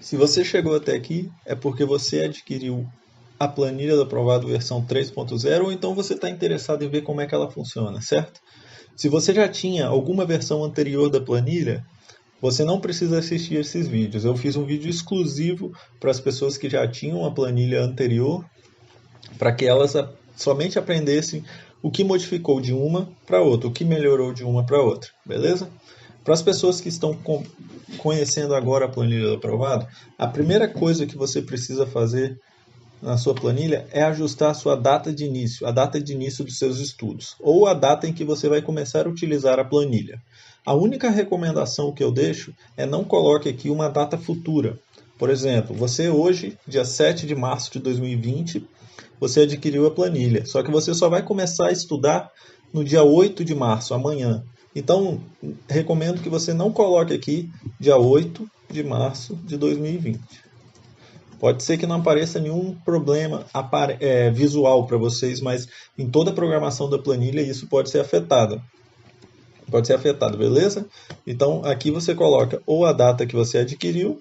Se você chegou até aqui, é porque você adquiriu a planilha do aprovado versão 3.0 ou então você está interessado em ver como é que ela funciona, certo? Se você já tinha alguma versão anterior da planilha, você não precisa assistir esses vídeos. Eu fiz um vídeo exclusivo para as pessoas que já tinham a planilha anterior, para que elas somente aprendessem o que modificou de uma para outra, o que melhorou de uma para outra, beleza? Para as pessoas que estão conhecendo agora a planilha do aprovado, a primeira coisa que você precisa fazer na sua planilha é ajustar a sua data de início, a data de início dos seus estudos, ou a data em que você vai começar a utilizar a planilha. A única recomendação que eu deixo é não coloque aqui uma data futura. Por exemplo, você hoje, dia 7 de março de 2020, você adquiriu a planilha, só que você só vai começar a estudar no dia 8 de março, amanhã. Então, recomendo que você não coloque aqui dia 8 de março de 2020. Pode ser que não apareça nenhum problema visual para vocês, mas em toda a programação da planilha isso pode ser afetado. Pode ser afetado, beleza? Então aqui você coloca ou a data que você adquiriu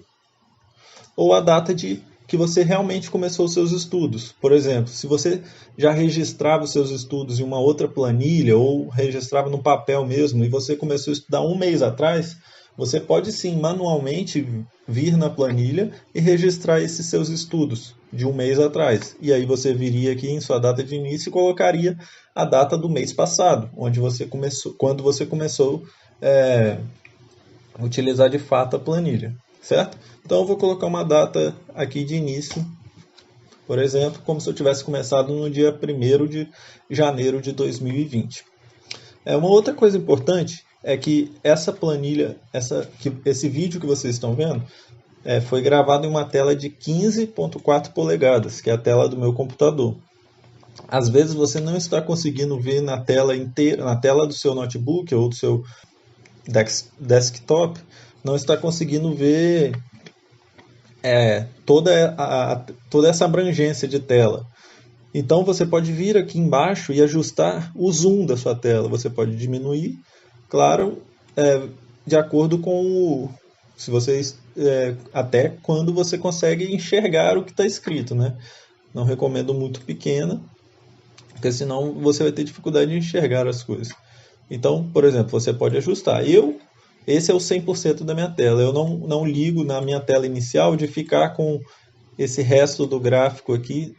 ou a data que você realmente começou os seus estudos. Por exemplo, se você já registrava os seus estudos em uma outra planilha ou registrava no papel mesmo e você começou a estudar um mês atrás, você pode sim manualmente vir na planilha e registrar esses seus estudos de um mês atrás. E aí você viria aqui em sua data de início e colocaria a data do mês passado, onde você começou, quando você começou a utilizar de fato a planilha, certo? Então eu vou colocar uma data aqui de início, por exemplo, como se eu tivesse começado no dia 1º de janeiro de 2020. Uma outra coisa importante é que essa planilha, esse vídeo que vocês estão vendo, foi gravado em uma tela de 15.4 polegadas, que é a tela do meu computador. Às vezes você não está conseguindo ver na tela inteira, na tela do seu notebook ou do seu desktop, não está conseguindo ver toda essa abrangência de tela. Então você pode vir aqui embaixo e ajustar o zoom da sua tela. Você pode diminuir, claro, de acordo com se vocês até quando você consegue enxergar o que está escrito, né? Não recomendo muito pequena, porque senão você vai ter dificuldade de enxergar as coisas. Então, por exemplo, você pode ajustar. Esse é o 100% da minha tela. Eu não ligo na minha tela inicial de ficar com esse resto do gráfico aqui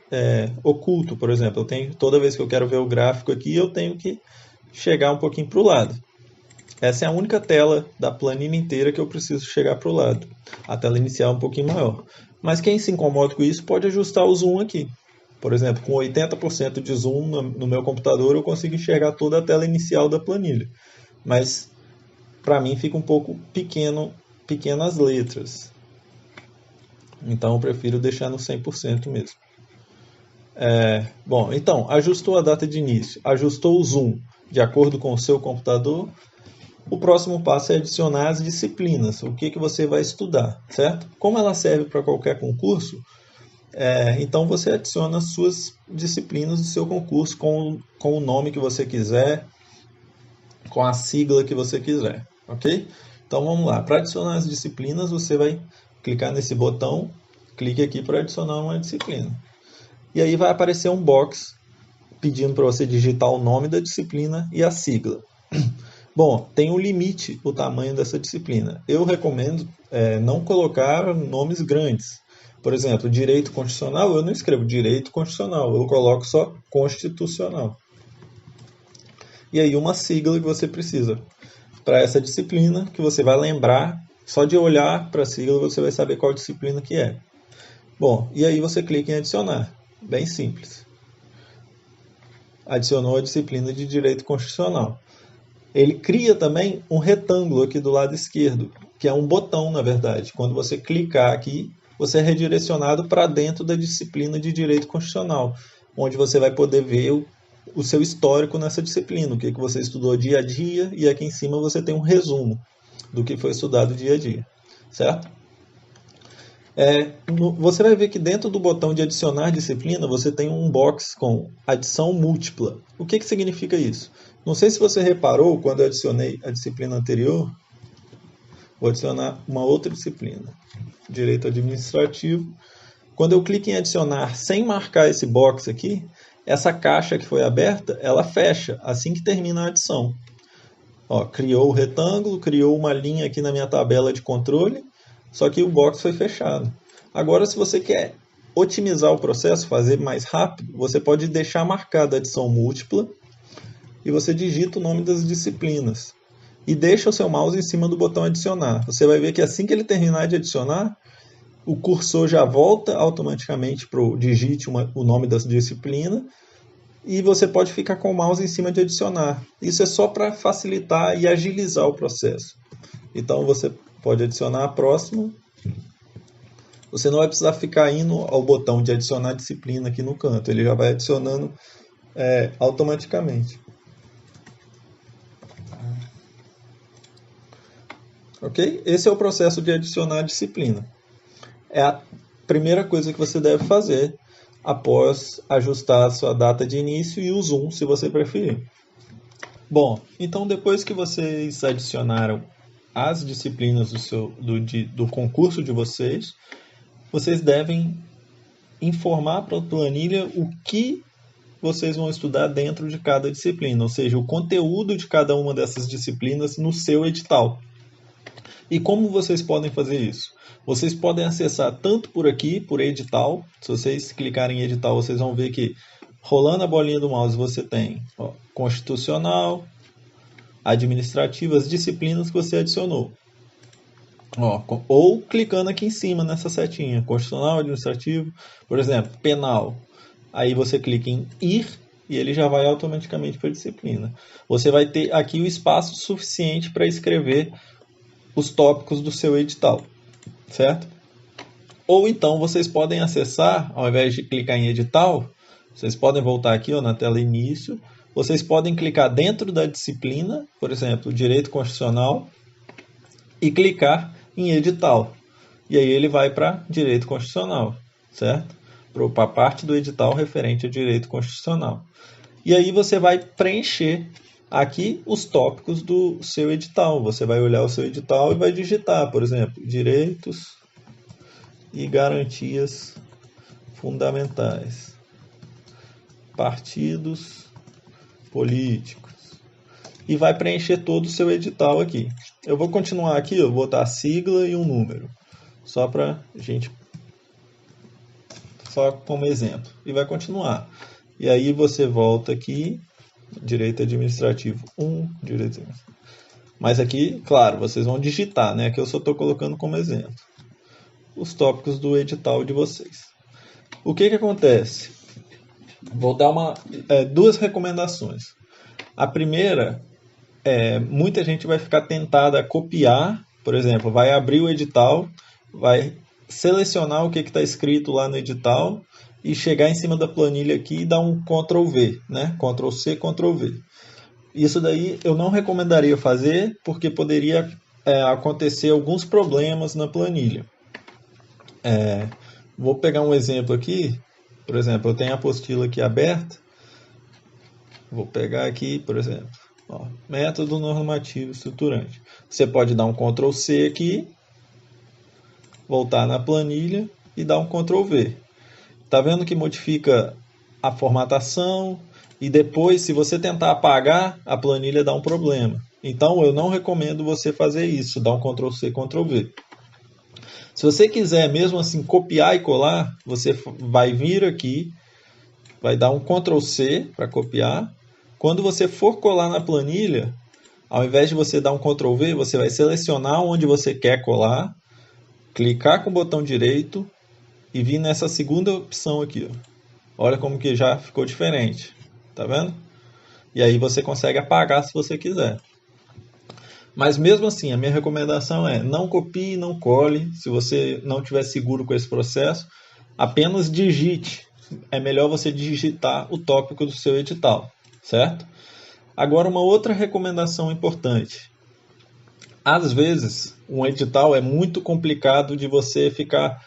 oculto, por exemplo. Toda vez que eu quero ver o gráfico aqui, eu tenho que chegar um pouquinho para o lado. Essa é a única tela da planilha inteira que eu preciso chegar para o lado. A tela inicial é um pouquinho maior. Mas quem se incomoda com isso pode ajustar o zoom aqui. Por exemplo, com 80% de zoom no meu computador, eu consigo enxergar toda a tela inicial da planilha. Mas para mim fica um pouco pequenas letras. Então eu prefiro deixar no 100% mesmo. Bom, então, ajustou a data de início, ajustou o zoom de acordo com o seu computador. O próximo passo é adicionar as disciplinas, o que você vai estudar, certo? Como ela serve para qualquer concurso, então você adiciona as suas disciplinas do seu concurso com o nome que você quiser, com a sigla que você quiser, ok? Então vamos lá, para adicionar as disciplinas você vai clicar nesse botão, clique aqui para adicionar uma disciplina. E aí vai aparecer um box pedindo para você digitar o nome da disciplina e a sigla. Bom, tem um limite o tamanho dessa disciplina. Eu recomendo não colocar nomes grandes. Por exemplo, direito constitucional, eu não escrevo direito constitucional, eu coloco só constitucional. E aí uma sigla que você precisa para essa disciplina, que você vai lembrar, só de olhar para a sigla você vai saber qual disciplina que é. Bom, e aí você clica em adicionar. Bem simples. Adicionou a disciplina de direito constitucional. Ele cria também um retângulo aqui do lado esquerdo, que é um botão, na verdade. Quando você clicar aqui, você é redirecionado para dentro da disciplina de direito constitucional, onde você vai poder ver o seu histórico nessa disciplina, o que você estudou dia a dia, e aqui em cima você tem um resumo do que foi estudado dia a dia, certo? Você vai ver que dentro do botão de adicionar disciplina, você tem um box com adição múltipla. O que significa isso? Não sei se você reparou quando eu adicionei a disciplina anterior, Vou adicionar uma outra disciplina, Direito Administrativo. Quando eu clico em adicionar sem marcar esse box aqui, essa caixa que foi aberta, ela fecha assim que termina a adição. Ó, criou o retângulo, criou uma linha aqui na minha tabela de controle, só que o box foi fechado. Agora, se você quer otimizar o processo, fazer mais rápido, você pode deixar marcada a adição múltipla e você digita o nome das disciplinas. E deixa o seu mouse em cima do botão adicionar. Você vai ver que assim que ele terminar de adicionar, o cursor já volta automaticamente para o digite o nome da disciplina e você pode ficar com o mouse em cima de adicionar. Isso é só para facilitar e agilizar o processo. Então você pode adicionar a próxima. Você não vai precisar ficar indo ao botão de adicionar disciplina aqui no canto. Ele já vai adicionando automaticamente. Ok? Esse é o processo de adicionar disciplina. É a primeira coisa que você deve fazer após ajustar a sua data de início e o zoom, se você preferir. Bom, então depois que vocês adicionaram as disciplinas do concurso de vocês, vocês devem informar para a planilha o que vocês vão estudar dentro de cada disciplina, ou seja, o conteúdo de cada uma dessas disciplinas no seu edital. E como vocês podem fazer isso? Vocês podem acessar tanto por aqui, por edital. Se vocês clicarem em edital, vocês vão ver que rolando a bolinha do mouse você tem constitucional, administrativa, as disciplinas que você adicionou. Ou clicando aqui em cima nessa setinha, constitucional, administrativo, por exemplo, penal. Aí você clica em ir e ele já vai automaticamente para a disciplina. Você vai ter aqui o espaço suficiente para escrever os tópicos do seu edital, certo? Ou então vocês podem acessar, ao invés de clicar em edital, vocês podem voltar aqui na tela início, vocês podem clicar dentro da disciplina, por exemplo, direito constitucional, e clicar em edital. E aí ele vai para direito constitucional, certo? Para a parte do edital referente a direito constitucional. E aí você vai preencher aqui os tópicos do seu edital. Você vai olhar o seu edital e vai digitar, por exemplo, direitos e garantias fundamentais, partidos políticos, e vai preencher todo o seu edital aqui. Eu vou continuar aqui, eu vou botar a sigla e um número, só para gente, só como exemplo, e vai continuar. E aí você volta aqui, direito administrativo 1, direito administrativo. Mas aqui, claro, vocês vão digitar, né? Aqui eu só estou colocando como exemplo os tópicos do edital de vocês. O que acontece? Vou dar duas recomendações. A primeira muita gente vai ficar tentada a copiar, por exemplo, vai abrir o edital, vai selecionar o que está escrito lá no edital e chegar em cima da planilha aqui e dar um Ctrl V, né? Ctrl C, Ctrl V. Isso daí eu não recomendaria fazer porque poderia acontecer alguns problemas na planilha. Vou pegar um exemplo aqui. Por exemplo, eu tenho a apostila aqui aberta. Vou pegar aqui, por exemplo, método normativo estruturante. Você pode dar um Ctrl C aqui, voltar na planilha e dar um Ctrl V. Está vendo que modifica a formatação e depois, se você tentar apagar, a planilha dá um problema. Então, eu não recomendo você fazer isso, dar um Ctrl C, Ctrl V. Se você quiser mesmo assim copiar e colar, você vai vir aqui, vai dar um Ctrl C para copiar. Quando você for colar na planilha, ao invés de você dar um Ctrl V, você vai selecionar onde você quer colar, clicar com o botão direito e vir nessa segunda opção aqui. Olha como que já ficou diferente. Tá vendo? E aí você consegue apagar se você quiser. Mas mesmo assim, a minha recomendação é não copie, não cole. Se você não estiver seguro com esse processo, apenas digite. É melhor você digitar o tópico do seu edital, certo? Agora, uma outra recomendação importante. Às vezes, um edital é muito complicado de você ficar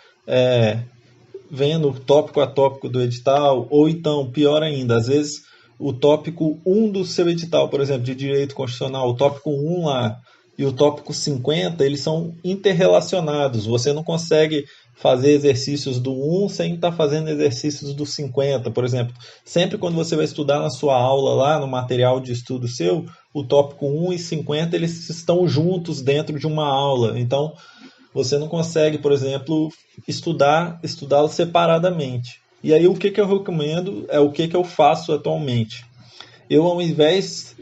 vendo tópico a tópico do edital, ou então, pior ainda, às vezes o tópico 1 do seu edital, por exemplo, de direito constitucional, o tópico 1 lá, e o tópico 50, eles são interrelacionados. Você não consegue fazer exercícios do 1 sem estar fazendo exercícios do 50, por exemplo. Sempre quando você vai estudar na sua aula lá, no material de estudo seu, o tópico 1 e 50, eles estão juntos dentro de uma aula. Então, você não consegue, por exemplo, estudá-los separadamente. E aí o que eu recomendo é o que eu faço atualmente. Eu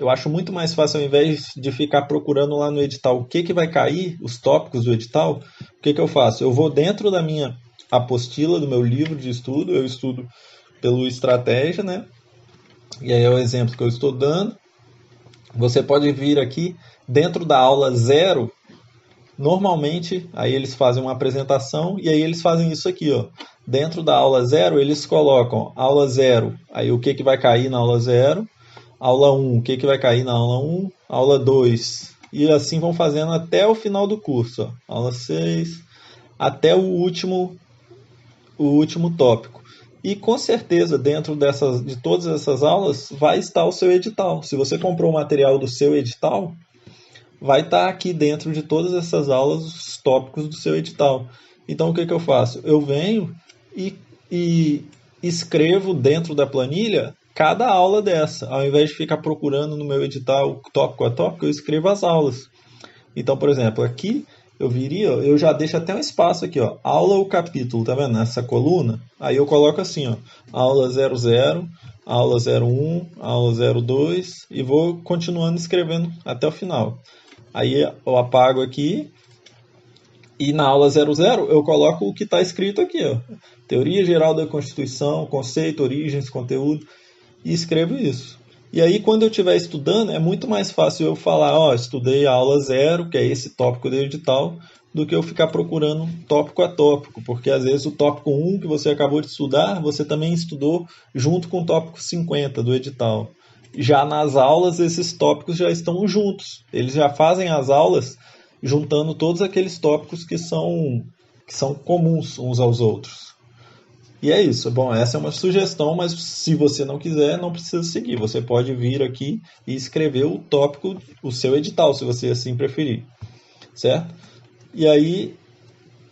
acho muito mais fácil, ao invés de ficar procurando lá no edital o que vai cair, os tópicos do edital, o que eu faço? Eu vou dentro da minha apostila, do meu livro de estudo, eu estudo pelo Estratégia, né? E aí é o exemplo que eu estou dando. Você pode vir aqui dentro da aula 0. Normalmente, aí eles fazem uma apresentação e aí eles fazem isso aqui, ó. Dentro da aula 0, eles colocam aula 0, aí o que vai cair na aula 0, aula 1, o que vai cair na aula 1, aula 2, e assim vão fazendo até o final do curso, ó. Aula 6, até o último tópico. E com certeza, dentro de todas essas aulas, vai estar o seu edital. Se você comprou o material do seu edital, vai estar aqui dentro de todas essas aulas os tópicos do seu edital. Então, o que eu faço? Eu venho e escrevo dentro da planilha cada aula dessa. Ao invés de ficar procurando no meu edital tópico a tópico, eu escrevo as aulas. Então, por exemplo, aqui eu já deixo até um espaço aqui, ó, aula ou capítulo, tá vendo? Nessa coluna. Aí eu coloco assim, ó, aula 00, aula 01, aula 02 e vou continuando escrevendo até o final. Aí eu apago aqui e na aula 00 eu coloco o que está escrito aqui, ó, Teoria Geral da Constituição, Conceito, Origens, Conteúdo, e escrevo isso. E aí, quando eu estiver estudando, é muito mais fácil eu falar, ó, estudei a aula 0, que é esse tópico do edital, do que eu ficar procurando tópico a tópico, porque às vezes o tópico 1 que você acabou de estudar, você também estudou junto com o tópico 50 do edital. Já nas aulas, esses tópicos já estão juntos. Eles já fazem as aulas juntando todos aqueles tópicos que são comuns uns aos outros. E é isso. Bom, essa é uma sugestão, mas se você não quiser, não precisa seguir. Você pode vir aqui e escrever o tópico, o seu edital, se você assim preferir. Certo? E aí,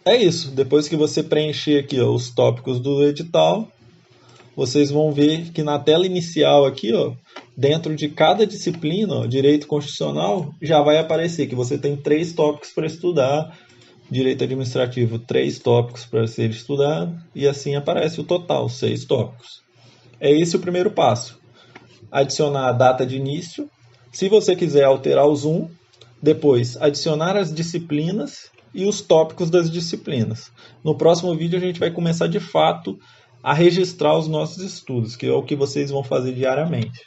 é isso. Depois que você preencher aqui, ó, os tópicos do edital, vocês vão ver que na tela inicial aqui, ó, dentro de cada disciplina, ó, Direito Constitucional, já vai aparecer que você tem 3 tópicos para estudar. Direito Administrativo, 3 tópicos para ser estudado, e assim aparece o total, 6 tópicos. É esse o primeiro passo. Adicionar a data de início. Se você quiser alterar o zoom, depois adicionar as disciplinas e os tópicos das disciplinas. No próximo vídeo a gente vai começar de fato a registrar os nossos estudos, que é o que vocês vão fazer diariamente.